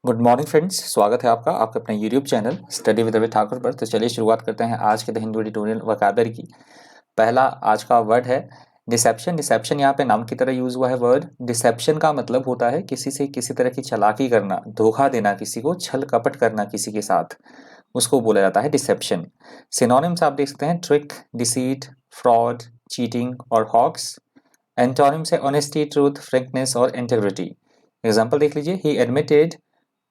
Good morning friends, स्वागत है आपका आपके अपने YouTube channel study with Ravi Thakur पर। तो चलिए शुरुआत करते हैं आज के द हिंदू एडिटोरियल वोकैबुलरी की। पहला आज का वर्ड है डिसेप्शन। डिसेप्शन यहाँ पे नाम की तरह यूज हुआ है वर्ड। डिसेप्शन का मतलब होता है किसी से किसी तरह की चालाकी करना, धोखा देना, किसी को छल कपट करना किसी के साथ, उसको बोला जाता है डिसेप्शन। सिनोनिम्स आप देख सकते हैं ट्रिक, डिसीट, फ्रॉड, चीटिंग और हॉक्स। एंटोनिम्स है ऑनेस्टी, ट्रूथ, फ्रैंकनेस और इंटेग्रिटी। एग्जाम्पल देख लीजिए, he admitted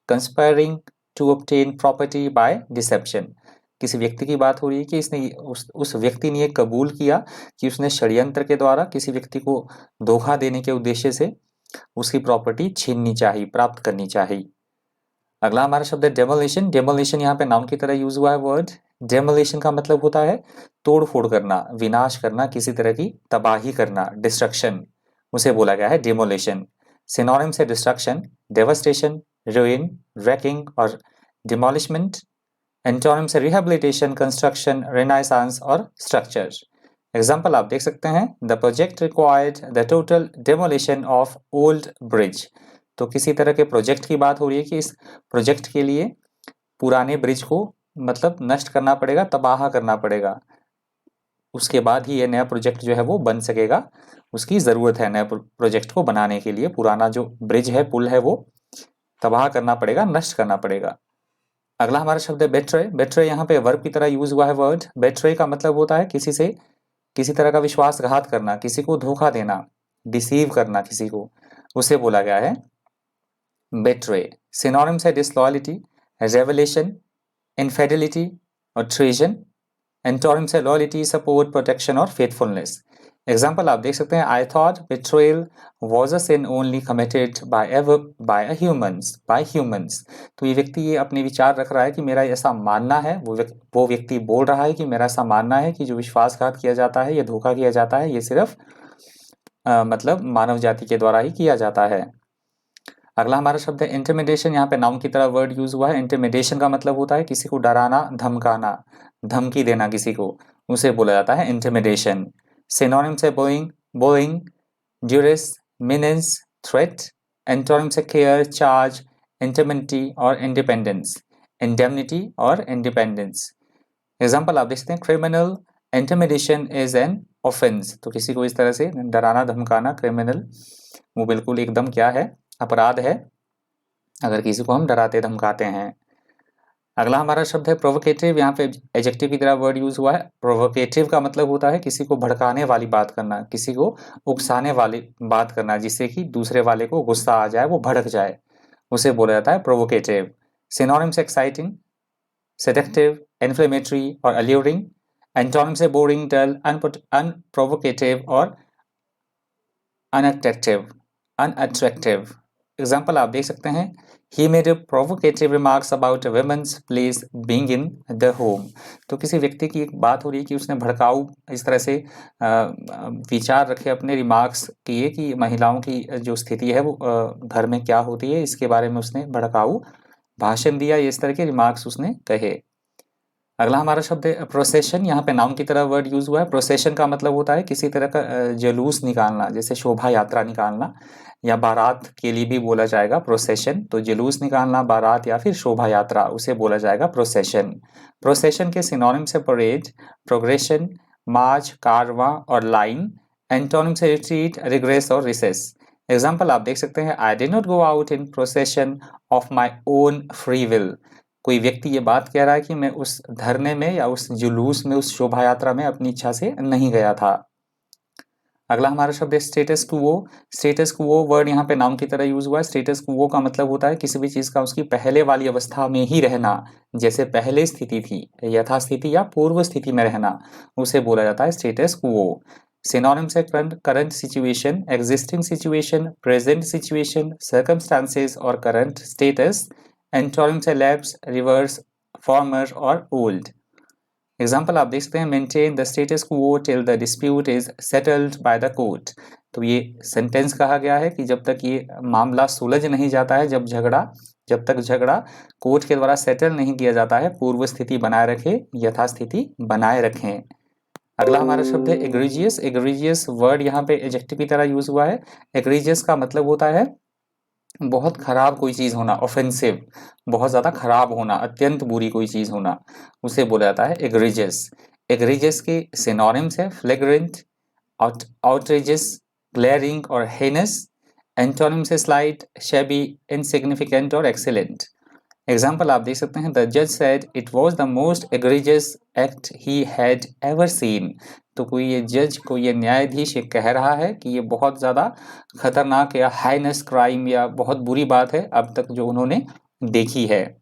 conspiring to obtain property by deception. किसी व्यक्ति की बात हो रही है कि इसने उस व्यक्ति ने ये कबूल किया कि उसने षड्यंत्र के द्वारा किसी व्यक्ति को धोखा देने के उद्देश्य से उसकी प्रॉपर्टी छीननी चाहिए, प्राप्त करनी चाहिए। अगला हमारा शब्द है डेमोलिशन। डेमोलिशन यहाँ पे नाउन की तरह यूज हुआ है वर्ड। डेमोलिशन का मतलब होता है तोड़ फोड़ करना, विनाश करना, किसी तरह की तबाही करना, डिस्ट्रक्शन, उसे बोला गया है डेमोलिशन। सिनोनिम्स है डिस्ट्रक्शन, डेवास्टेशन, ruin, wrecking और demolishment। एंटोनिम्स है रिहेबिलिटेशन, कंस्ट्रक्शन, रेनाइसेंस और स्ट्रक्चर। एग्जाम्पल आप देख सकते हैं, the project required the total demolition of old bridge. तो किसी तरह के प्रोजेक्ट की बात हो रही है कि इस प्रोजेक्ट के लिए पुराने ब्रिज को मतलब नष्ट करना पड़ेगा, तबाह करना पड़ेगा, उसके बाद ही ये नया प्रोजेक्ट जो है वो बन सकेगा। उसकी ज़रूरत है नए प्रोजेक्ट को बनाने के लिए, पुराना जो ब्रिज है, पुल है, वो तबाह करना पड़ेगा, नष्ट करना पड़ेगा। अगला हमारा शब्द है बेट्रे। बेट्रे यहाँ पे वर्ब की तरह यूज हुआ है वर्ड। बेट्रे का मतलब होता है किसी से किसी तरह का विश्वासघात करना, किसी को धोखा देना, डिसीव करना किसी को, उसे बोला गया है बेट्रे। सिनोनिम्स है डिसलॉयलिटी, रेवलेशन, इनफेडिलिटी और ट्रेजन। एंटोनिम्स है लॉयलिटी, सपोर्ट, प्रोटेक्शन और फेथफुलनेस। एग्जाम्पल आप देख सकते हैं, I thought betrayal was a sin only committed by humans. तो ये व्यक्ति ये अपने विचार रख रहा है कि मेरा ऐसा मानना है, वो व्यक्ति बोल रहा है कि मेरा ऐसा मानना है कि जो विश्वासघात किया जाता है या धोखा किया जाता है, ये सिर्फ मतलब मानव जाति के द्वारा ही किया जाता है। अगला हमारा शब्द है इंटिमिडेशन। यहाँ पे नाउन की तरह वर्ड यूज हुआ है। इंटिमिडेशन का मतलब होता है किसी को डराना, धमकाना, धमकी देना किसी को, उसे बोला जाता है इंटिमिडेशन। सिनोनिम्स है bullying, bullying, duress, menaces, threat. Antonyms है केयर, चार्ज, इंटिमिटी और इंडिपेंडेंस, इंडेमनिटी और इंडिपेंडेंस। एग्जाम्पल आप देखते हैं, criminal intimidation is an offence. तो किसी को इस तरह से डराना, धमकाना, क्रिमिनल, वो बिल्कुल एकदम क्या है, अपराध है अगर किसी को हम डराते धमकाते हैं। अगला हमारा शब्द है प्रोवोकेटिव। यहाँ पे एडजेक्टिव की तरह वर्ड यूज हुआ है। प्रोवोकेटिव का मतलब होता है किसी को भड़काने वाली बात करना, किसी को उकसाने वाली बात करना, जिससे कि दूसरे वाले को गुस्सा आ जाए, वो भड़क जाए, उसे बोला जाता है provocative. Synonyms exciting, seductive, inflammatory और अल्यूरिंग। एंटोनिम्स है बोरिंग, डल, अनप्रोवोकेटिव और अनअट्रैक्टिव। एग्जाम्पल आप देख सकते हैं, he made provocative remarks about women's place being in the home. तो किसी व्यक्ति की एक बात हो रही है कि उसने भड़काऊ इस तरह से विचार रखे, अपने रिमार्क्स किए कि महिलाओं की जो स्थिति है वो घर में क्या होती है, इसके बारे में उसने भड़काऊ भाषण दिया, इस तरह के रिमार्क्स उसने कहे। अगला हमारा शब्द है प्रोसेशन। यहाँ पे नाउन की तरह वर्ड यूज हुआ है। प्रोसेशन का मतलब होता है किसी तरह का जुलूस निकालना, जैसे शोभा यात्रा निकालना, या बारात के लिए भी बोला जाएगा प्रोसेशन। तो जुलूस निकालना, बारात या फिर शोभा यात्रा, उसे बोला जाएगा प्रोसेशन। प्रोसेशन के सिनोनिम से परेड, प्रोग्रेशन, मार्च, कारवां और लाइन। एंटोनिम से रिट्रीट, रिग्रेस और रिसेस। एग्जाम्पल आप देख सकते हैं, I did not go out in procession of my own free will. कोई व्यक्ति ये बात कह रहा है कि मैं उस धरने में या उस जुलूस में, उस शोभा यात्रा में अपनी इच्छा से नहीं गया था। अगला हमारा शब्द है स्टेटस क्वो। स्टेटस क्वो वर्ड यहाँ पे नाउन की तरह यूज हुआ है। स्टेटस क्वो का मतलब होता है किसी भी चीज का उसकी पहले वाली अवस्था में ही रहना, जैसे पहले स्थिति थी, यथास्थिति या पूर्व स्थिति में रहना, उसे बोला जाता है स्टेटस क्वो। सिनोनिम्स है current situation, existing situation, present situation, circumstances और करंट स्टेटस। एंटोनिम्स है लैप्स, रिवर्स, फॉर्मर और ओल्ड। एग्जाम्पल आप देख सकते हैं, maintain the status quo till the dispute is settled by the court. तो ये सेंटेंस कहा गया है कि जब तक ये मामला सुलझ नहीं जाता है, जब तक झगड़ा कोर्ट के द्वारा सेटल नहीं किया जाता है, पूर्व स्थिति बनाए रखे, यथास्थिति बनाए रखें। अगला हमारा शब्द है एग्रीजियस। एग्रीजियस वर्ड यहाँ पे एडजेक्टिव की तरह यूज हुआ है। एग्रीजियस का मतलब होता है बहुत खराब कोई चीज़ होना, ऑफेंसिव, बहुत ज़्यादा खराब होना, अत्यंत बुरी कोई चीज़ होना, उसे बोला जाता है एग्रीजियस। एग्रीजियस के सिनोनिम्स है फ्लेग्रेंट, outrageous, glaring और heinous. एंटोनिम्स है स्लाइट, shabby, insignificant और excellent. एग्जाम्पल आप देख सकते हैं, द जज said it was the most egregious act he had ever seen. तो कोई ये जज, कोई ये न्यायाधीश ये कह रहा है कि ये बहुत ज़्यादा खतरनाक या हाइनेस क्राइम या बहुत बुरी बात है अब तक जो उन्होंने देखी है।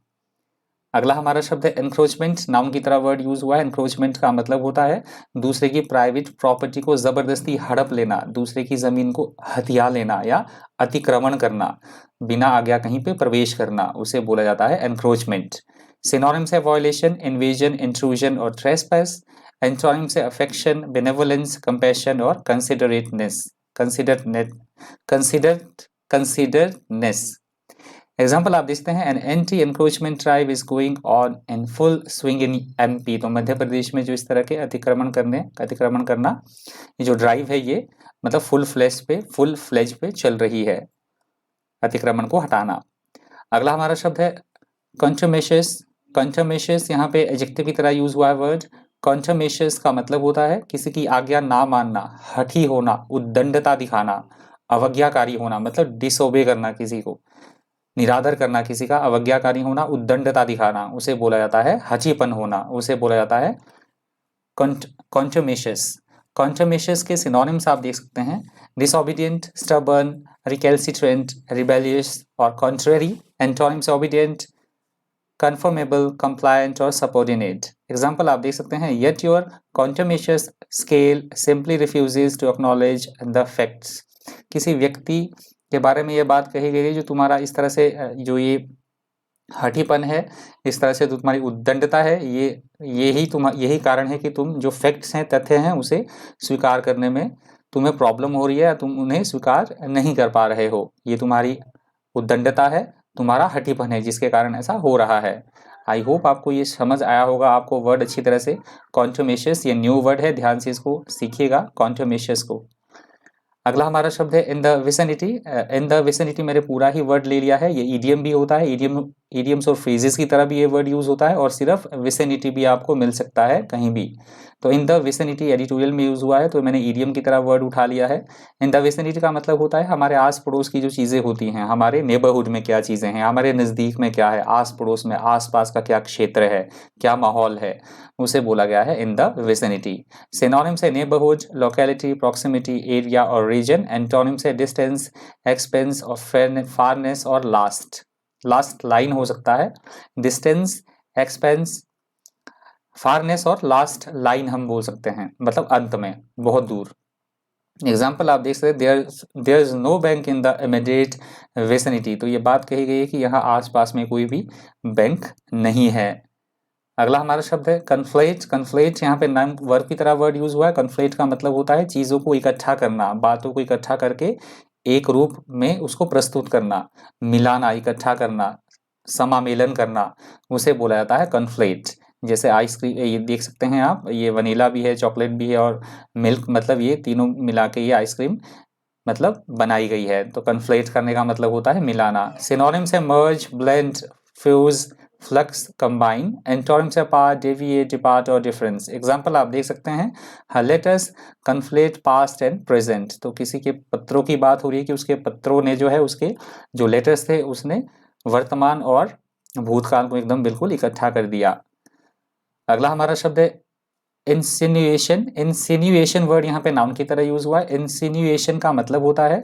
अगला हमारा शब्द है एनक्रोचमेंट, नाउन की तरह वर्ड यूज हुआ है। एनक्रोचमेंट का मतलब होता है दूसरे की प्राइवेट प्रॉपर्टी को जबरदस्ती हड़प लेना, दूसरे की जमीन को हथिया लेना या अतिक्रमण करना, बिना आज्ञा कहीं पे प्रवेश करना, उसे बोला जाता है एनक्रोचमेंट। सिनोनिम्स है वायलेशन, इन्वेजन, इंट्रूजन और ट्रेसपैस। एंटोनिम्स है अफेक्शन, बेनेवोलेंस, कंपैशन और कंसिडरेटनेस, कंसिडर्ड कंसिडरनेस। एग्जाम्पल आप देखते हैं, an anti encroachment drive is going on in full swing in MP. तो मध्य प्रदेश में जो इस तरह के अतिक्रमण करना, ये जो ड्राइव है ये मतलब फुल फ्लेज पे चल रही है, अतिक्रमण को हटाना। अगला हमारा शब्द है कंटमेशियस। कंटमेशियस यहाँ पे एडजेक्टिव की तरह यूज हुआ है वर्ड। कंटमेशियस का मतलब होता है किसी की आज्ञा ना मानना, हठी होना, उद्दंडता दिखाना, अवज्ञाकारी होना, मतलब डिसोबे करना, किसी को निरादर करना, किसी का अवज्ञाकारी होना, उद्दंडता दिखाना, उसे बोला जाता है हचीपन होना, उसे बोला जाता है कॉन्टमेशियस। कॉन्टमेशियस के सिनोनिम्स आप देख सकते हैं, डिसोबीडियंट, स्टबर्न, रिकैल्सिट्रेंट, रिबेलियस और contrary. Antonyms obedient, conformable, compliant और सबऑर्डिनेट। एग्जाम्पल आप देख सकते हैं, yet your contumacious scale simply refuses to acknowledge the facts. किसी व्यक्ति के बारे में ये बात कही गई है जो तुम्हारा इस तरह से जो ये हठीपन है, इस तरह से जो तुम्हारी उद्दंडता है, यही कारण है कि तुम जो फैक्ट्स हैं, तथ्य हैं, उसे स्वीकार करने में तुम्हें प्रॉब्लम हो रही है या तुम उन्हें स्वीकार नहीं कर पा रहे हो। ये तुम्हारी उद्दंडता है, तुम्हारा हठीपन है जिसके कारण ऐसा हो रहा है। आई होप आपको ये समझ आया होगा, आपको वर्ड अच्छी तरह से। कॉन्टमेशियस ये न्यू वर्ड है, ध्यान से इसको सीखिएगा कॉन्टमेशियस को। अगला हमारा शब्द है in the vicinity. In the vicinity मैंने पूरा ही वर्ड ले लिया है, ये ईडियम भी होता है, ईडियम्स और फ्रेजेस की तरह भी ये वर्ड यूज होता है, और सिर्फ विसिनिटी भी आपको मिल सकता है कहीं भी। तो इन द विसिनिटी एडिटोरियल में यूज हुआ है, तो मैंने ईडियम की तरह वर्ड उठा लिया है। इन द विसिनिटी का मतलब होता है हमारे आस पड़ोस की जो चीज़ें होती हैं, हमारे नेबरहुड में क्या चीज़ें हैं, हमारे नज़दीक में क्या है, आस पड़ोस में आस पास का क्या क्षेत्र है, क्या माहौल है, उसे बोला गया है इन द विसिनिटी। सिनोनिम्स है नेबरहुड, लोकेलिटी, प्रॉक्सिमिटी, एरिया और रीजन। एंटोनिम्स है डिस्टेंस, एक्सपेंस और फारनेस और लास्ट। लास्ट लाइन हो सकता है, डिस्टेंस, एक्सपेंस, फारनेस और लास्ट लाइन हम बोल सकते हैं, मतलब अंत में, बहुत दूर। एग्जाम्पल आप देख सकते हैं, there is no bank in the immediate vicinity. तो ये बात कही गई है कि यहाँ आसपास में कोई भी बैंक नहीं है। अगला हमारा शब्द है कन्फ्लेट। कन्फ्लेट यहाँ पे नाम वर्ब की तरह वर्ड यूज हुआ है। कन्फ्लेट का मतलब होता है चीज़ों को इकट्ठा करना, बातों को इकट्ठा करके एक रूप में उसको प्रस्तुत करना, मिलाना, इकट्ठा करना, समामेलन करना, उसे बोला जाता है कन्फ्लेट। जैसे आइसक्रीम ये देख सकते हैं आप, ये वनीला भी है, चॉकलेट भी है और मिल्क, मतलब ये तीनों मिला के ये आइसक्रीम मतलब बनाई गई है। तो कन्फ्लेट करने का मतलब होता है मिलाना। सिनोनिम्स है merge, blend, fuse, flux, combine. Antonyms है पार्ट, डेविएट, डिपार्ट और डिफरेंस। एग्जांपल आप देख सकते हैं, let us conflate past and present. तो किसी के पत्रों की बात हो रही है कि उसके पत्रों ने जो है, उसके जो लेटर्स थे उसने वर्तमान और भूतकाल को एकदम बिल्कुल इकट्ठा कर दिया। अगला हमारा शब्द है इंसिन्यूएशन। इंसिन्यूएशन वर्ड यहाँ पे नाउन की तरह यूज हुआ है। इंसिन्यूएशन का मतलब होता है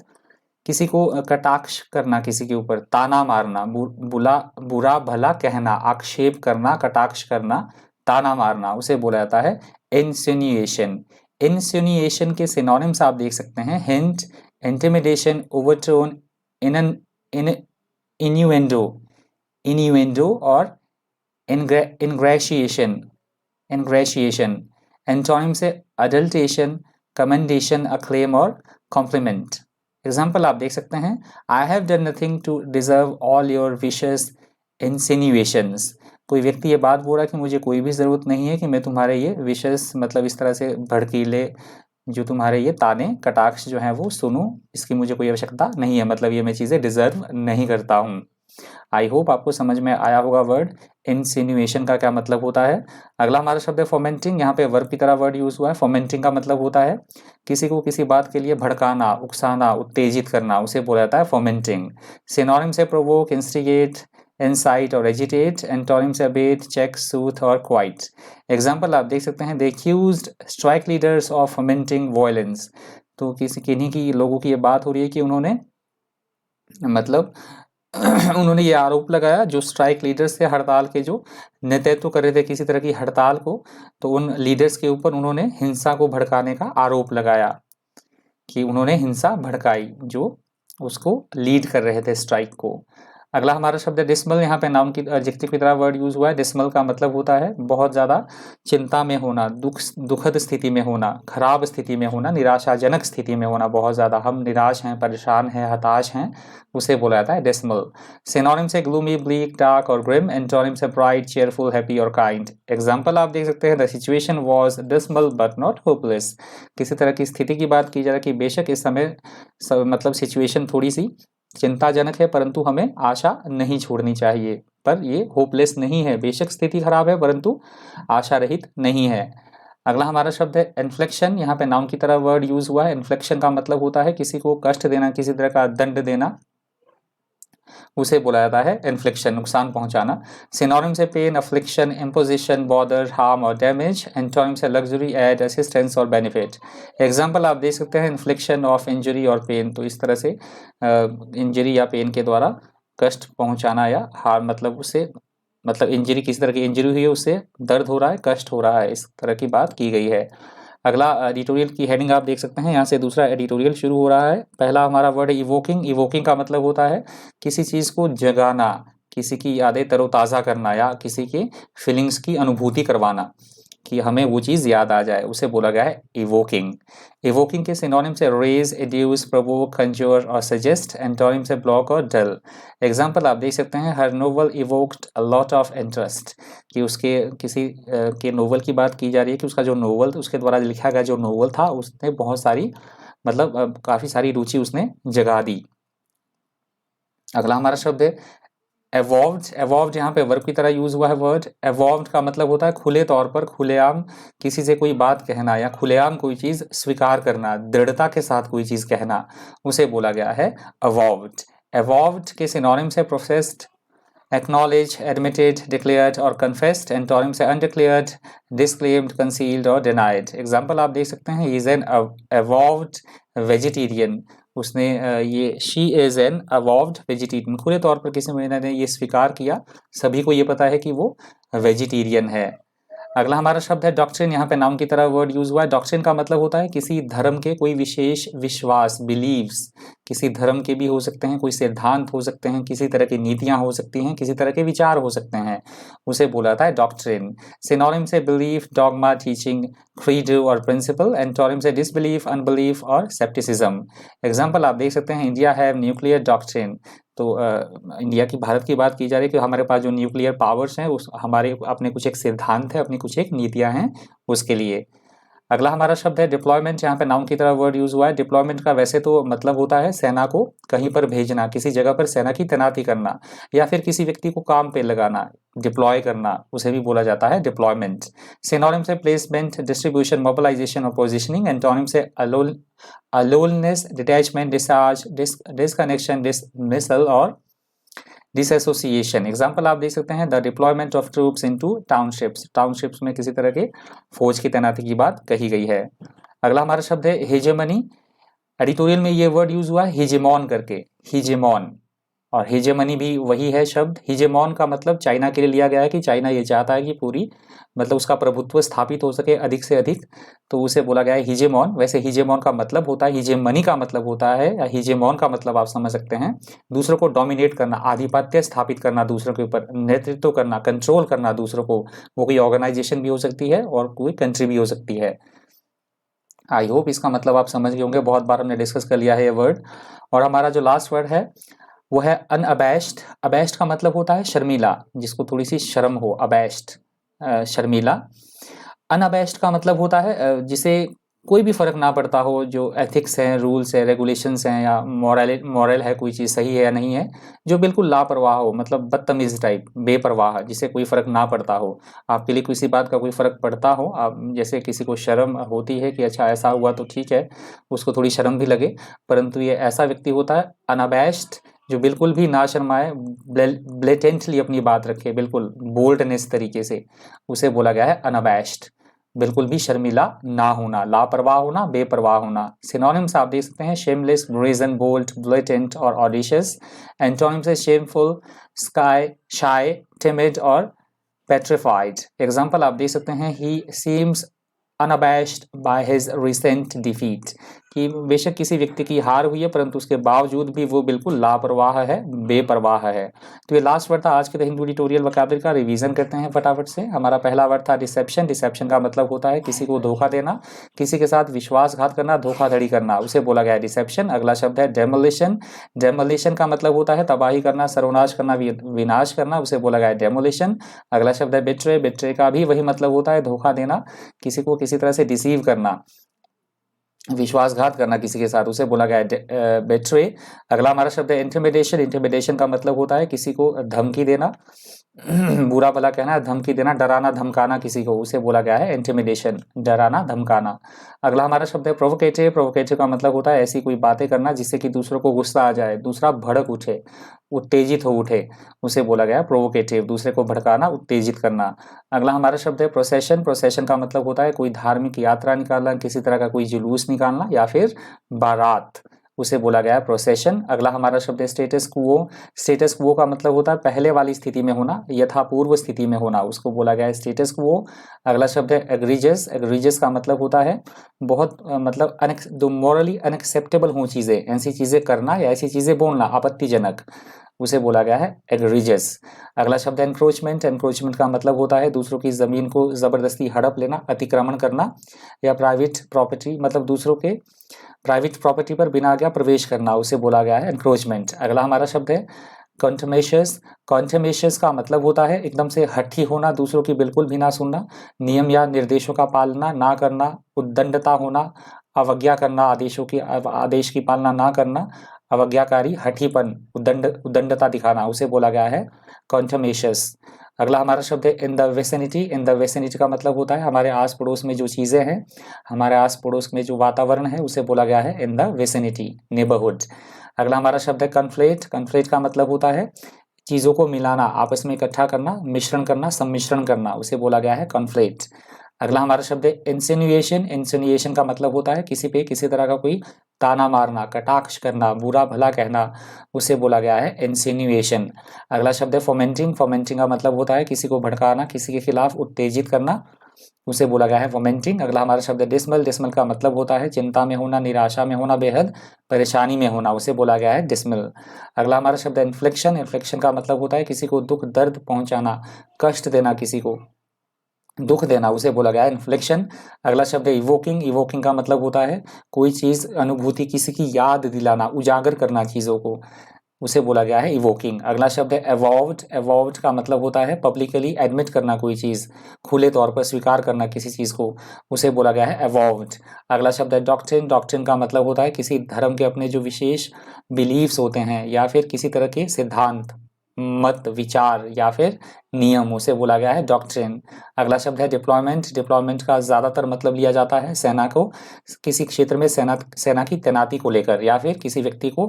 किसी को कटाक्ष करना, किसी के ऊपर ताना मारना, बुरा भला कहना, आक्षेप करना, कटाक्ष करना, ताना मारना, उसे बोला जाता है इंसिन्यूएशन। इंसिन्यूएशन के सिनोनिम्स आप देख सकते हैं, hint, intimidation, overtone, innuendo, innuendo और इंग्रेशिएशन, इंग्रेशिएशन। एंटोनिम से अडल्टेशन, कमेंडेशन, अक्लेम और कॉम्प्लीमेंट। एग्जाम्पल आप देख सकते हैं, I have done nothing to deserve all your wishes insinuations. कोई व्यक्ति ये बात बोल रहा है कि मुझे कोई भी ज़रूरत नहीं है कि मैं तुम्हारे ये विशेस, मतलब इस तरह से भड़कीले जो तुम्हारे ये ताने कटाक्ष जो हैं वो सुनूं, इसकी मुझे कोई आवश्यकता नहीं है, मतलब ये मैं चीज़ें डिजर्व नहीं करता हूँ। आई होप आपको समझ में आया होगा वर्ड इंसिनुएशन का क्या मतलब होता है। अगला हमारा शब्द है फोमेंटिंग। यहाँ पे वर्ब की तरह वर्ड यूज हुआ है। फोमेंटिंग का मतलब होता है किसी को किसी बात के लिए भड़काना, उकसाना, उत्तेजित करना, उसे बोला जाता है फोमेंटिंग। सिनोनिम से प्रोवोक, इंस्टिगेट, इंसाइट और एजिटेट। एंटोनिम से अबेट, चेक, सूथ और क्वाइट। एग्जाम्पल आप देख सकते हैं, they accused strike leaders of fomenting violence. तो किसी किन्हीं की लोगों की ये बात हो रही है कि उन्होंने मतलब उन्होंने ये आरोप लगाया, जो स्ट्राइक लीडर्स थे, हड़ताल के जो नेतृत्व कर रहे थे किसी तरह की हड़ताल को, तो उन लीडर्स के ऊपर उन्होंने हिंसा को भड़काने का आरोप लगाया, कि उन्होंने हिंसा भड़काई जो उसको लीड कर रहे थे स्ट्राइक को। अगला हमारा शब्द है डिसमल। यहाँ पे नाउन की एडजेक्टिव की तरह वर्ड यूज हुआ है। डिसमल का मतलब होता है बहुत ज़्यादा चिंता में होना, दुखद स्थिति में होना, खराब स्थिति में होना, निराशाजनक स्थिति में होना, बहुत ज़्यादा हम निराश हैं, परेशान हैं, हताश हैं, उसे बोला जाता है डिसमल। सिनोनिम से ग्लूमी, ब्लीक, डार्क और ग्रिम। एंटोनिम से ब्राइट, चेयरफुल, हैप्पी और काइंड। एग्जाम्पल आप देख सकते हैं, the situation was dismal but not hopeless. किसी तरह की स्थिति की बात की जा रही है कि बेशक इस समय मतलब सिचुएशन थोड़ी सी चिंताजनक है, परंतु हमें आशा नहीं छोड़नी चाहिए। पर ये होपलेस नहीं है, बेशक स्थिति खराब है परंतु आशा रहित नहीं है। अगला हमारा शब्द है इन्फ्लेक्शन। यहाँ पे नाउन की तरह वर्ड यूज हुआ है। इन्फ्लेक्शन का मतलब होता है किसी को कष्ट देना, किसी तरह का दंड देना, उसे बोला जाता है इन्फ्लिक्शन, नुकसान पहुंचाना। सिनोनिम से pain, affliction, imposition, bother, harm और डैमेज। एंटोनिम से लग्जरी, एड, असिस्टेंस और बेनिफिट। एग्जाम्पल आप देख सकते हैं, इन्फ्लिक्शन ऑफ इंजरी और पेन। तो इस तरह से इंजरी या पेन के द्वारा कष्ट पहुंचाना, या हार्म मतलब उससे मतलब इंजरी, किसी तरह की इंजरी हुई है, उससे दर्द हो रहा है, कष्ट हो रहा है, इस तरह की बात की गई है। अगला एडिटोरियल की हेडिंग आप देख सकते हैं, यहाँ से दूसरा एडिटोरियल शुरू हो रहा है। पहला हमारा वर्ड है इवोकिंग। इवोकिंग का मतलब होता है किसी चीज़ को जगाना, किसी की यादें तरोताज़ा करना, या किसी के फीलिंग्स की अनुभूति करवाना, कि हमें वो चीज़ याद आ जाए, उसे बोला गया है इवोकिंग। इवोकिंग के सिनोनिम से रेज, एड्यूस, प्रोवोक, कंज्योर और सजेस्ट। एंटोनिम से ब्लॉक और डल। एग्जाम्पल आप देख सकते हैं, her novel evoked a lot of interest, कि उसके किसी के नोवेल की बात की जा रही है कि उसका जो नोवेल, उसके द्वारा लिखा गया जो नोवेल था, उसने बहुत सारी मतलब काफ़ी सारी रुचि उसने जगा दी। अगला हमारा शब्द है एवॉल्व्ड। एवॉल्व्ड यहाँ पे वर्ब की तरह यूज हुआ है वर्ड। एवॉल्व्ड का मतलब होता है खुले तौर पर, खुलेआम किसी से कोई बात कहना, या खुलेआम कोई चीज स्वीकार करना, दृढ़ता के साथ कोई चीज कहना, उसे बोला गया है एवॉल्व्ड। एवॉल्व्ड के सिनोनिम से प्रोसेस्ड, एक्नॉलेज, एडमिटेड, डिक्लेयर्ड और कन्फेस्ड। एंटोनिम से अनडिक्लेयर्ड, डिस्क्लेम्ड, कंसील्ड और डिनाइड। एग्जाम्पल आप देख सकते हैं, इज एन एवॉल्व्ड वेजिटेरियन। उसने ये शी इज एन अवॉल्व्ड वेजिटेरियन, खुले तौर पर किसी महिला ने ये स्वीकार किया, सभी को ये पता है कि वो वेजिटेरियन है। अगला हमारा शब्द है डॉक्ट्रिन। यहाँ पे नाउन की तरह वर्ड यूज हुआ है। डॉक्ट्रिन का मतलब होता है किसी धर्म के कोई विशेष विश्वास, बिलीव्स, किसी धर्म के भी हो सकते हैं, कोई सिद्धांत हो सकते हैं, किसी तरह की नीतियां हो सकती हैं, किसी तरह के विचार हो सकते हैं, उसे बोला जाता है डॉक्ट्रिन। सिनोनिम से बिलीफ, डॉगमा, टीचिंग, क्रीड और प्रिंसिपल। एंटोनिम से डिसबिलीफ, अनबिलीफ और सेप्टिसिज्म। एग्जाम्पल आप देख सकते हैं, इंडिया हैव न्यूक्लियर डॉक्ट्रिन। तो इंडिया की, भारत की बात की जा रही है कि हमारे पास जो न्यूक्लियर पावर्स हैं, उस हमारे अपने कुछ एक सिद्धांत है, अपनी कुछ एक नीतियां हैं उसके लिए। अगला हमारा शब्द है डिप्लॉयमेंट। यहाँ पे नाउन की तरह वर्ड यूज हुआ है। डिप्लॉयमेंट का वैसे तो मतलब होता है सेना को कहीं पर भेजना, किसी जगह पर सेना की तैनाती करना, या फिर किसी व्यक्ति को काम पे लगाना, डिप्लॉय करना, उसे भी बोला जाता है डिप्लॉयमेंट। सिनोनिम से प्लेसमेंट, डिस्ट्रीब्यूशन, मोबिलाइजेशन और पोजिशनिंग। एंटोनिम से aloneness, detachment, discharge, disconnection, dismissal और डिसएसोसिएशन। एग्जाम्पल आप देख सकते हैं, the deployment of troops into townships. Townships में किसी तरह के फौज की तैनाती की बात कही गई है। अगला हमारा शब्द है हेजेमनी। एडिटोरियल में ये वर्ड यूज हुआ है हिजेमॉन करके, हिजेमॉन, और हेजेमनी भी वही है शब्द। हिजेमॉन का मतलब चाइना के लिए लिया गया है कि चाइना ये चाहता है कि पूरी मतलब उसका प्रभुत्व स्थापित हो सके अधिक से अधिक, तो उसे बोला गया है हिजेमॉन। वैसे हिजेमॉन का मतलब होता है, हिजेमनी का मतलब होता है, या हिजेमॉन का मतलब आप समझ सकते हैं दूसरों को डोमिनेट करना, आधिपत्य स्थापित करना दूसरों के ऊपर, नेतृत्व करना, कंट्रोल करना दूसरों को। वो कोई ऑर्गेनाइजेशन भी हो सकती है और कोई कंट्री भी हो सकती है। आई होप इसका मतलब आप समझ गए होंगे, बहुत बार हमने डिस्कस कर लिया है ये वर्ड। और हमारा जो लास्ट वर्ड है वो है अनअबैश्ड। अबैश्ड का मतलब होता है शर्मीला, जिसको थोड़ी सी शर्म हो, अबैश्ड, शर्मीला। अनअबैश्ड का मतलब होता है जिसे कोई भी फ़र्क ना पड़ता हो, जो एथिक्स हैं, रूल्स हैं, रेगुलेशंस हैं, या मॉरल है, कोई चीज़ सही है या नहीं है, जो बिल्कुल लापरवाह हो, मतलब बदतमीज़ टाइप, बेपरवाह, जिसे कोई फ़र्क ना पड़ता हो। आपके लिए किसी बात का कोई फ़र्क पड़ता हो, आप जैसे किसी को शर्म होती है कि अच्छा ऐसा हुआ तो ठीक है, उसको थोड़ी शर्म भी लगे, परंतु ये ऐसा व्यक्ति होता है अनअबैश्ड, जो बिल्कुल भी ना शर्माए, ब्लेटेंटली अपनी बात रखे, बिल्कुल बोल्डनेस तरीके से, उसे बोला गया है अनअबैश्ड। बिल्कुल भी शर्मिला ना होना, लापरवाह होना, बेपरवाह होना। सिनोनिम्स आप देख सकते हैं शेमलेस, ब्रेजन, बोल्ड, ब्लेटेंट और ऑडिशियस। एंटोनिम्स है शेमफुल, स्काई, शाय, टिमिड और पेट्रिफाइड। एग्जाम्पल आप देख सकते हैं he seems unabashed by his recent defeat, कि बेशक किसी व्यक्ति की हार हुई है परंतु उसके बावजूद भी वो बिल्कुल लापरवाह है, बेपरवाह है। तो ये लास्ट वर्ड था आज के द हिंदू एडिटोरियल वोकैबुलरी का। रिवीजन करते हैं फटाफट से। हमारा पहला वर्ड था डिसेप्शन। डिसेप्शन का मतलब होता है किसी को धोखा देना, किसी के साथ विश्वासघात करना, धोखाधड़ी करना, उसे बोला गया है डिसेप्शन। अगला शब्द है डेमोलिशन। डेमोलिशन का मतलब होता है तबाही करना, सर्वनाश करना, विनाश करना, उसे बोला गया है डेमोलिशन। अगला शब्द है बिट्रे। बिट्रे का भी वही मतलब होता है धोखा देना, किसी को किसी तरह से डिसीव करना, विश्वासघात करना किसी के साथ, उसे बोला गया है बेट्रे। अगला हमारा शब्द है इंटिमिडेशन। इंटिमिडेशन का मतलब होता है किसी को धमकी देना, बुरा भला कहना, धमकी देना, डराना धमकाना किसी को, उसे बोला गया है इंटिमिडेशन, डराना धमकाना। अगला हमारा शब्द है प्रोवोकेटिव। प्रोवोकेटिव का मतलब होता है ऐसी कोई बातें करना जिससे कि दूसरों को गुस्सा आ जाए, दूसरा भड़क उठे, उत्तेजित हो उठे, उसे बोला गया है प्रोवोकेटिव, दूसरे को भड़काना, उत्तेजित करना। अगला हमारा शब्द है प्रोसेशन। प्रोसेशन का मतलब होता है कोई धार्मिक यात्रा निकालना, किसी तरह का कोई जुलूस निकालना या फिर बारात, उसे बोला गया है प्रोसेशन। अगला हमारा शब्द है स्टेटस क्वो। स्टेटस क्वो का मतलब होता है पहले वाली स्थिति में होना, यथापूर्व स्थिति में होना, उसको बोला गया है स्टेटस क्वो। अगला शब्द है एग्रीजियस। एग्रीजियस का मतलब होता है बहुत मतलब जो मॉरली अनएक्सेप्टेबल हो चीज़ें, ऐसी चीज़ें करना या ऐसी चीज़ें बोलना आपत्तिजनक, उसे बोला गया है एग्रीजियस। अगला शब्द है एनक्रोचमेंट। एनक्रोचमेंट का मतलब होता है दूसरों की ज़मीन को ज़बरदस्ती हड़प लेना, अतिक्रमण करना, या प्राइवेट प्रॉपर्टी मतलब दूसरों के प्राइवेट प्रॉपर्टी पर बिना आज्ञा प्रवेश करना, उसे बोला गया है एनक्रोचमेंट। अगला हमारा शब्द है कॉन्टमेशियस। कॉन्टमेशियस का मतलब होता है एकदम से हठी होना, दूसरों की बिल्कुल भी ना सुनना, नियम या निर्देशों का पालना ना करना, उद्दंडता होना, अवज्ञा करना, आदेश की पालना ना करना, अवज्ञाकारी, हठीपन, उद्दंडता दिखाना, उसे बोला गया है कॉन्टमेशियस। अगला हमारा शब्द है in the vicinity. In the vicinity का मतलब होता है हमारे आस पड़ोस में जो चीज़ें हैं, हमारे आस पड़ोस में जो वातावरण है, उसे बोला गया है इन द वेसिनिटी, नेबरहुड। अगला हमारा शब्द है कन्फ्लेट। कन्फ्लेट का मतलब होता है चीज़ों को मिलाना, आपस में इकट्ठा करना, मिश्रण करना, सम्मिश्रण करना, उसे बोला गया है कन्फ्लेट। अगला हमारा शब्द है इंसिनुएशन। इंसिनुएशन का मतलब होता है किसी पे किसी तरह का कोई ताना मारना, कटाक्ष करना, बुरा भला कहना, उसे बोला गया है इंसिनुएशन। अगला शब्द है फोमेंटिंग। फोमेंटिंग का मतलब होता है किसी को भड़काना, किसी के खिलाफ उत्तेजित करना, उसे बोला गया है फोमेंटिंग। अगला हमारा शब्द है डिसमल। डिसमल का मतलब होता है चिंता में होना, निराशा में होना, बेहद परेशानी में होना, उसे बोला गया है डिसमल। अगला हमारा शब्द है इन्फ्लिक्शन। इन्फ्लिक्शन का मतलब होता है किसी को दुख दर्द पहुंचाना, कष्ट देना, किसी को दुख देना, उसे बोला गया है इन्फ्लिक्शन। अगला शब्द है इवोकिंग। इवोकिंग का मतलब होता है कोई चीज़, अनुभूति, किसी की याद दिलाना, उजागर करना चीज़ों को, उसे बोला गया है इवोकिंग। अगला शब्द है एवॉल्व्ड। एवॉल्व्ड का मतलब होता है पब्लिकली एडमिट करना, कोई चीज़ खुले तौर पर स्वीकार करना किसी चीज़ को, उसे बोला गया है एवॉल्व्ड। अगला शब्द है डॉक्ट्रिन। डॉक्ट्रिन का मतलब होता है किसी धर्म के अपने जो विशेष बिलीव्स होते हैं या फिर किसी तरह के सिद्धांत, मत, विचार या फिर नियम, उसे बोला गया है डॉक्ट्रिन। अगला शब्द है डिप्लॉयमेंट। डिप्लॉयमेंट का ज़्यादातर मतलब लिया जाता है सेना को किसी क्षेत्र में सेना की तैनाती को लेकर, या फिर किसी व्यक्ति को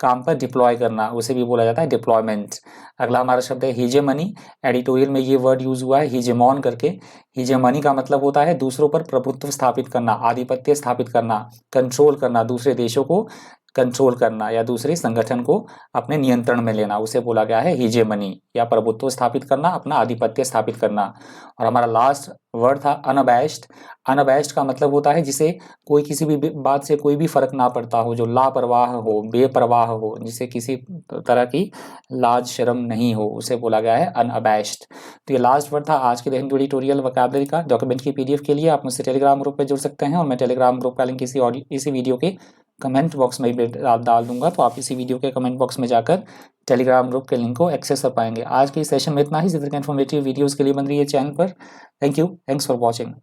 काम पर डिप्लॉय करना, उसे भी बोला जाता है डिप्लॉयमेंट। अगला हमारा शब्द है हीजेमनी। एडिटोरियल में ये वर्ड यूज हुआ है हीजेमॉन करके। हीजेमनी का मतलब होता है दूसरों पर प्रभुत्व स्थापित करना, आधिपत्य स्थापित करना, कंट्रोल करना, दूसरे देशों को कंट्रोल करना या दूसरे संगठन को अपने नियंत्रण में लेना, उसे बोला गया है हीजेमनी, या प्रभुत्व स्थापित करना, अपना आधिपत्य स्थापित करना। और हमारा लास्ट वर्ड था अनअबैश्ड। अनअबैश्ड का मतलब होता है जिसे कोई किसी भी बात से कोई भी फर्क ना पड़ता हो, जो लापरवाह हो, बेपरवाह हो, जिसे किसी तरह की लाज शर्म नहीं हो, उसे बोला गया है अनअबैश्ड। तो ये लास्ट वर्ड था आज के द हिंदू एडिटोरियल वोकैबुलरी का। डॉक्यूमेंट की पीडीएफ के लिए आप मुझसे टेलीग्राम ग्रुप पर जुड़ सकते हैं, और मैं टेलीग्राम ग्रुप का लिंक इसी वीडियो के कमेंट बॉक्स में भी डाल दूंगा, तो आप इसी वीडियो के कमेंट बॉक्स में जाकर टेलीग्राम ग्रुप के लिंक को एक्सेस कर पाएंगे। आज के इस सेशन में इतना ही। इसी तरह के इन्फॉर्मेटिव वीडियोज़ के लिए बन रही है चैनल पर। Thank you, thanks for watching.